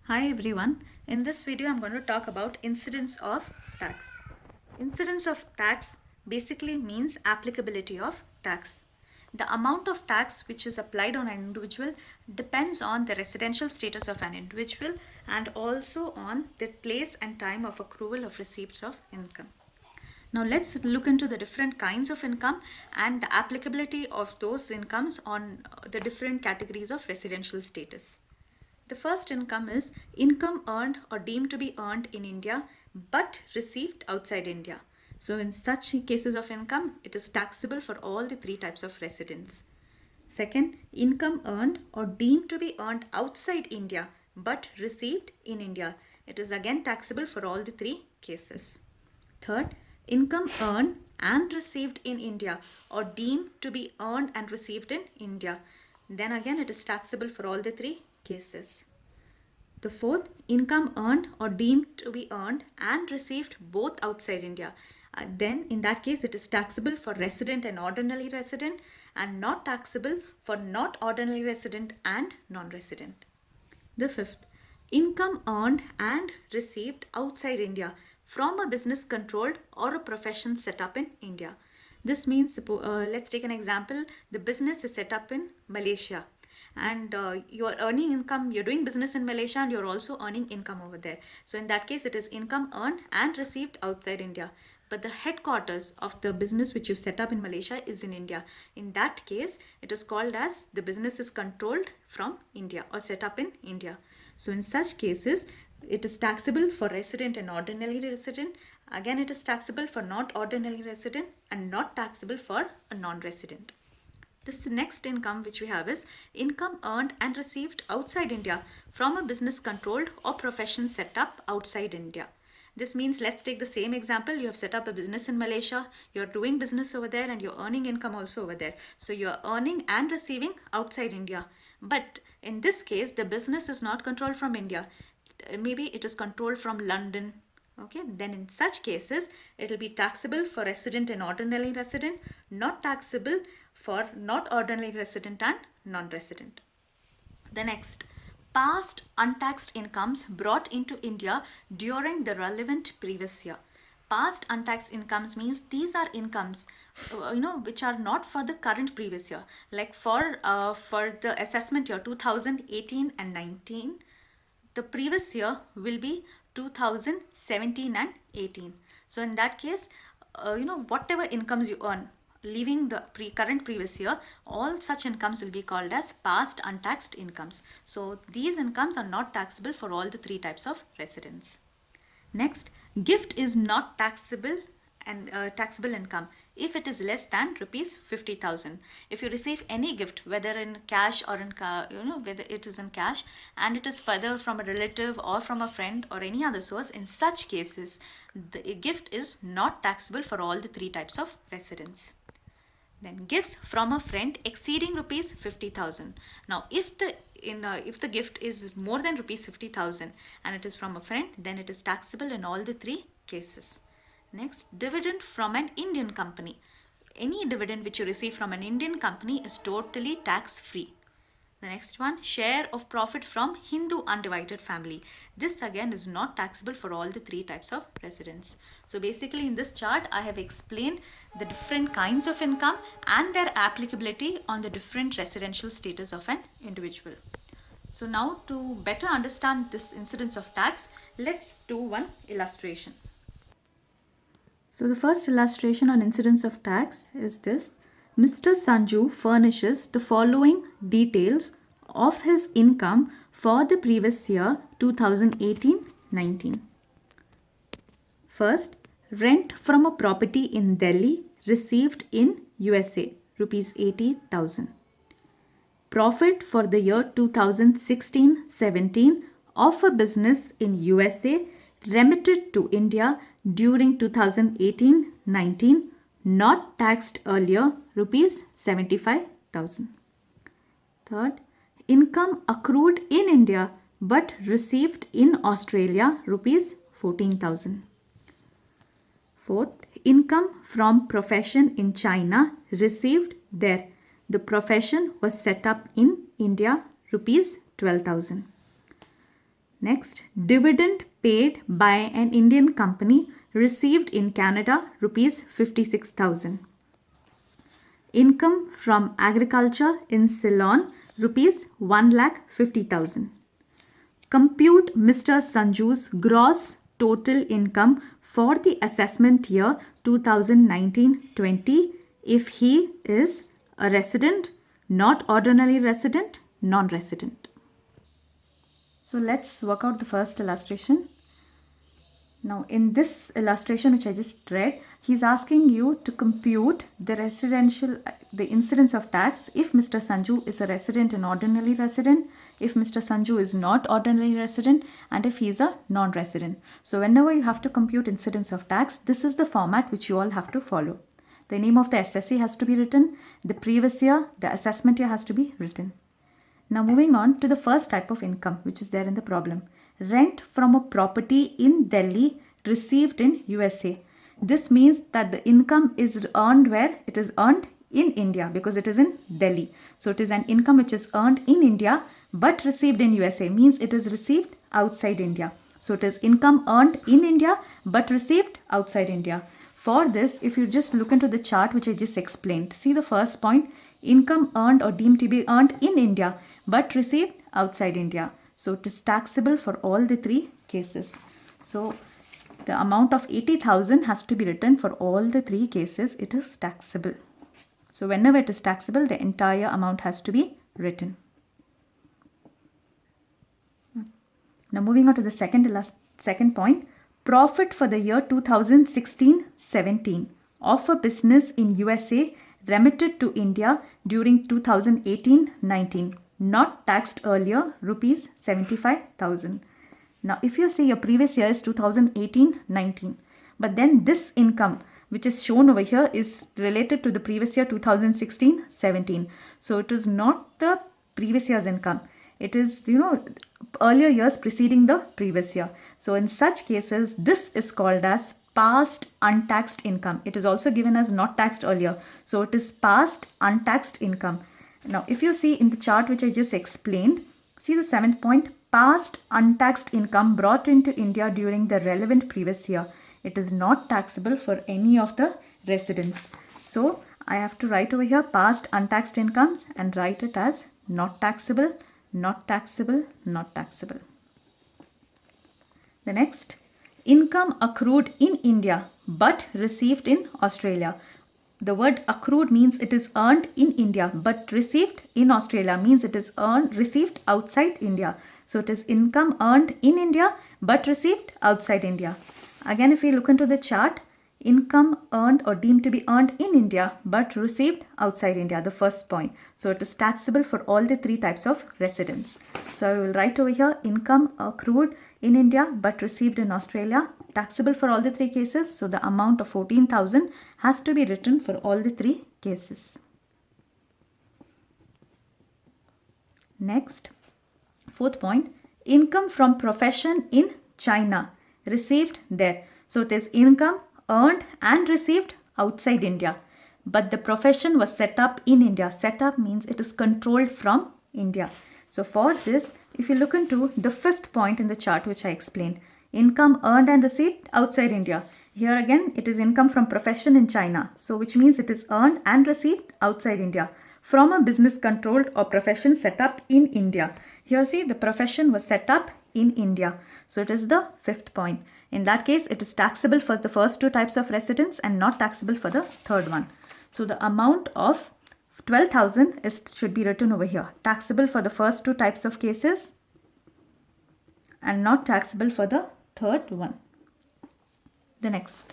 Hi everyone. In this video I'm going to talk about incidence of tax. Incidence of tax basically means applicability of tax. The amount of tax which is applied on an individual depends on the residential status of an individual and also on the place and time of accrual of receipts of income. Now let's look into the different kinds of income and the applicability of those incomes on the different categories of residential status. The first income is income earned or deemed to be earned in India but received outside India. So in such cases of income, it is taxable for all the three types of residents. Second, income earned or deemed to be earned outside India but received in India. It is again taxable for all the three cases. Third, income earned and received in India or deemed to be earned and received in India. Then again it is taxable for all the three cases. The fourth, income earned or deemed to be earned and received both outside India. Then in that case it is taxable for resident and ordinary resident and not taxable for not ordinary resident and non-resident. The fifth, income earned and received outside India from a business controlled or a profession set up in India. This means, let's take an example. The business is set up in Malaysia and you're earning income, you're doing business in Malaysia and you're also earning income over there. So in that case, it is income earned and received outside India. But the headquarters of the business which you've set up in Malaysia is in India. In that case, it is called as the business is controlled from India or set up in India. So in such cases, it is taxable for resident and ordinary resident. Again, it is taxable for not ordinary resident and not taxable for a non-resident. This next income which we have is income earned and received outside India from a business controlled or profession set up outside India. This means, let's take the same example. You have set up a business in Malaysia, you're doing business over there and you're earning income also over there. So you're earning and receiving outside India. But in this case, the business is not controlled from India. Maybe it is controlled from London. Okay, then in such cases, it will be taxable for resident and ordinary resident, not taxable for not ordinary resident and non-resident. The next, past untaxed incomes brought into India during the relevant previous year. Past untaxed incomes means these are incomes which are not for the current previous year, like for the assessment year 2018 and 19. The previous year will be 2017 and 18. So in that case, whatever incomes you earn leaving the current previous year, all such incomes will be called as past untaxed incomes. So these incomes are not taxable for all the three types of residents. Next, gift is not taxable and taxable income if it is less than rupees 50,000. If you receive any gift, whether in cash or in whether it is in cash and it is further from a relative or from a friend or any other source, in such cases the gift is not taxable for all the three types of residents. Then gifts from a friend exceeding rupees 50,000. Now if the gift is more than rupees 50,000 and it is from a friend, then it is taxable in all the three cases. Next, dividend from an Indian company. Any dividend which you receive from an Indian company is totally tax free. The next one, share of profit from Hindu undivided family. This again is not taxable for all the three types of residents. So basically in this chart, I have explained the different kinds of income and their applicability on the different residential status of an individual. So now to better understand this incidence of tax, let's do one illustration. So the first illustration on incidence of tax is this. Mr. Sanju furnishes the following details of his income for the previous year 2018-19. First, rent from a property in Delhi received in USA rupees 80,000. Profit for the year 2016-17 of a business in USA remitted to India during 2018-19, not taxed earlier, rupees 75,000. Third, income accrued in India but received in Australia, rupees 14,000. Fourth, income from profession in China received there. The profession was set up in India, rupees 12,000. Next, dividend paid by an Indian company received in Canada, rupees 56,000. Income from agriculture in Ceylon, rupees 1,50,000. Compute Mr. Sanju's gross total income for the assessment year 2019-20 if he is a resident, not ordinary resident, non-resident. So let's work out the first illustration. Now in this illustration which I just read, he's asking you to compute the incidence of tax if Mr. Sanju is a resident and ordinary resident, if Mr. Sanju is not ordinary resident, and if he is a non-resident. So whenever you have to compute incidence of tax, this is the format which you all have to follow. The name of the SSC has to be written, the previous year, the assessment year has to be written. Now moving on to the first type of income which is there in the problem. Rent from a property in Delhi received in USA. This means that the income is earned where? It is earned in India because it is in Delhi. So it is an income which is earned in India but received in USA, means it is received outside India. So it is income earned in India but received outside India. For this, if you just look into the chart which I just explained, see the first point, income earned or deemed to be earned in India but received outside India. So it is taxable for all the three cases. So the amount of 80,000 has to be written for all the three cases. It is taxable. So whenever it is taxable, the entire amount has to be written. Now moving on to the second point. Profit for the year 2016-17 of a business in USA remitted to India during 2018-19, not taxed earlier, rupees 75,000. Now if you say your previous year is 2018-19, but then this income which is shown over here is related to the previous year 2016-17. So it is not the previous year's income. It is, earlier years preceding the previous year. So in such cases, this is called as past untaxed income. It is also given as not taxed earlier. So it is past untaxed income. Now, if you see in the chart which I just explained, see the 7th point, past untaxed income brought into India during the relevant previous year. It is not taxable for any of the residents. So I have to write over here past untaxed incomes and write it as not taxable, not taxable, not taxable. The next, income accrued in India but received in Australia. The word accrued means it is earned in India but received in Australia means it is received outside India. So it is income earned in India but received outside India. Again, if we look into the chart, income earned or deemed to be earned in India but received outside India, the first point. So it is taxable for all the three types of residents. So I will write over here income accrued in India but received in Australia, taxable for all the three cases. So the amount of 14,000 has to be written for all the three cases. Next, 4th point, income from profession in China received there. So it is income earned and received outside India, but the profession was set up in India. Set up means it is controlled from India. So for this, if you look into the 5th point in the chart which I explained, income earned and received outside India. Here again, it is income from profession in China. So which means it is earned and received outside India from a business controlled or profession set up in India. Here see the profession was set up in India. So it is the 5th point. In that case, it is taxable for the first two types of residents and not taxable for the third one. So the amount of 12,000 should be written over here. Taxable for the first two types of cases and not taxable for the third one. The next,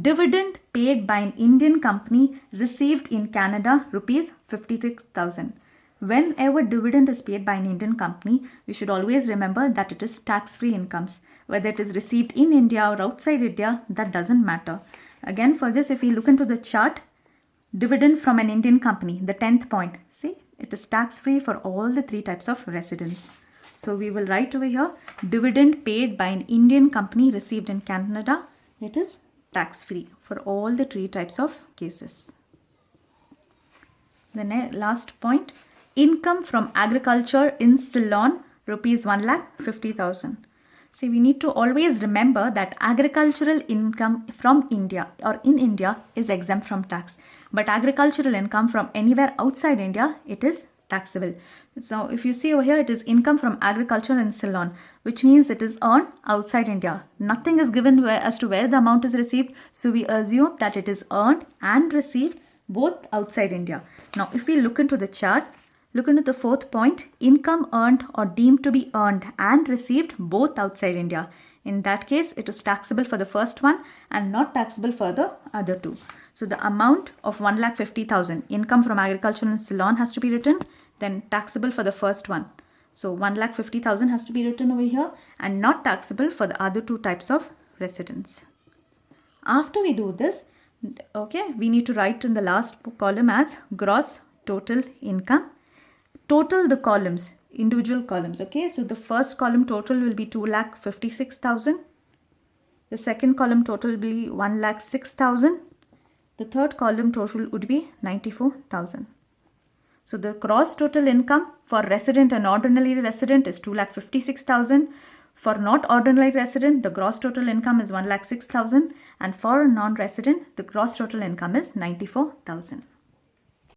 dividend paid by an Indian company received in Canada, rupees 56,000. Whenever dividend is paid by an Indian company, we should always remember that it is tax-free incomes. Whether it is received in India or outside India, that doesn't matter. Again, for this, if we look into the chart, dividend from an Indian company, the 10th point, see, it is tax-free for all the three types of residents. So we will write over here, dividend paid by an Indian company received in Canada, it is tax-free for all the three types of cases. The last point, income from agriculture in Ceylon rupees 1,50,000. See, we need to always remember that agricultural income from India or in India is exempt from tax. But agricultural income from anywhere outside India, it is taxable. So if you see over here, it is income from agriculture in Ceylon, which means it is earned outside India. Nothing is given as to where the amount is received. So we assume that it is earned and received both outside India. Now, if we look into the chart, look into the fourth point, income earned or deemed to be earned and received both outside India. In that case, it is taxable for the first one and not taxable for the other two. So the amount of 1,50,000 income from agriculture in Ceylon has to be written, then taxable for the first one. So 1,50,000 has to be written over here and not taxable for the other two types of residents. After we do this, okay, we need to write in the last column as gross total income. Total the columns, individual columns, okay. So the first column total will be 2,56,000. The second column total will be 1,06,000. The third column total would be 94,000. So the gross total income for resident and ordinary resident is 2,56,000. For not ordinary resident, the gross total income is 1,06,000, and for a non-resident, the gross total income is 94,000.